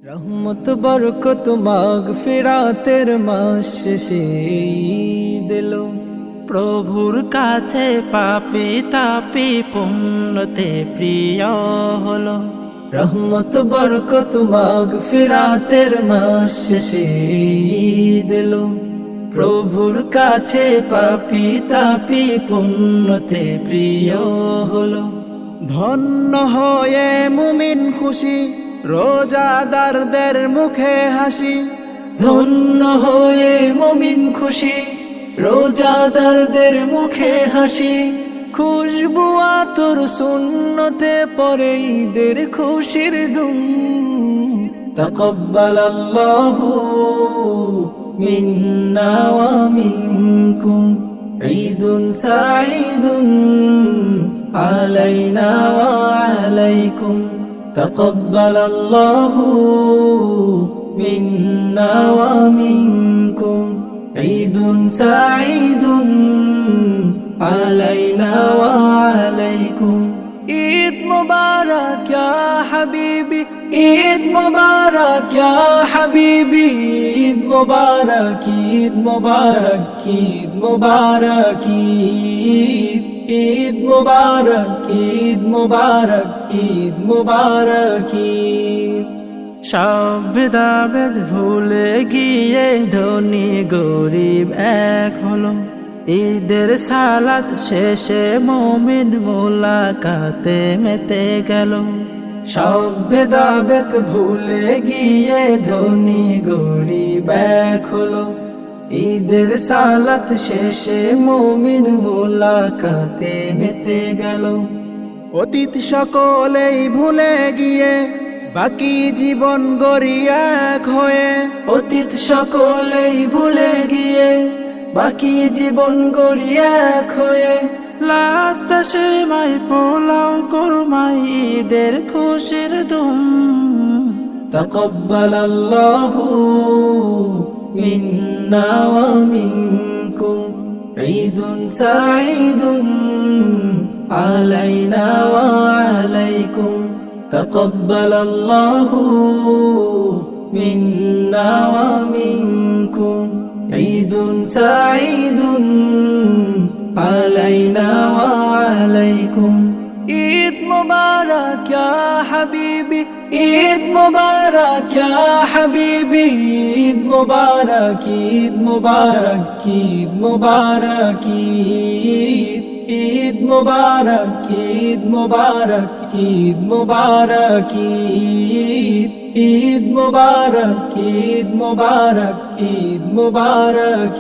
রহমত বরকত মাগফিরাতের মাস শেষে দিল প্রভুর কাছে পাপী তাপী পুণ্যতে প্রিয় হলো। রহমত বরকত মাগফিরাতের মাস শেষে দিল প্রভুর কাছে পাপী তাপী পুণ্যতে প্রিয় হলো। ধন্য হয়ে মুমিন খুশি, রোজাদারদের মুখে হাসি। ধন্য হয়ে মুমিন খুশি, রোজাদারদের মুখে হাসি। খুশবু আতর সুন্নতে পরে ঈদের খুশির ধুম। তাকাব্বালাল্লাহু মিন্না ওয়া মিনকুম ঈদুন সাঈদুন আলাইনা ওয়া আলাইকুম। তাকাব্বালাল্লাহু মিন্না ওয়া মিনকুম ঈদুন সাঈদুন আলাইনা ওয়া আলাইকুম। ঈদ মুবারক ইয়া হাবিবি, ঈদ মুবারক ইয়া হাবিবি। ঈদ মুবারক, ঈদ মুবারক, ঈদ মুবারক, ঈদ মুবারক, ঈদ মুবারক, ঈদ মুবারক। সব ভেদাভেদ ভুলে গিয়ে ধনী গরিব এক হলো। ঈদের সালাত শেষে মুমিন মুলাকাতে মেতে গেল। সব ভেদাভেদ ভুলে গিয়ে ধনী গরিব এক হলো। ঈদের সালাত শেষে মুমিন মুলাকাতে মেতে গেল। অতীত সকলেই ভুলে গিয়ে বাকি জীবন গড়ি এক হয়ে। অতীত সকলেই ভুলে গিয়ে বাকি জীবন গড়ি এক হয়ে। লাচ্চা সেমাই পোলাও কোরমাই ঈদের খুশির ধুম। তাকাব্বালাল্লাহু মিন্না ওয়া মিনকুম ঈদুন সাঈদুন আলাইনা ওয়া আলাইকুম। তাকাব্বালাল্লাহু মিন্না ওয়া মিনকুম ঈদুন সাঈদুন আলাইনা ওয়া আলাইকুম। ঈদ মুবারক ইয়া হাবিবি, ঈদ মুবারক ইয়া হাবিবি। ঈদ মুবারক, ঈদ মুবারক, ঈদ মুবারক, ঈদ মুবারক, ঈদ মুবারক, ঈদ মুবারক, ঈদ মুবারক, ঈদ মুবারক, ঈদ মুবারক।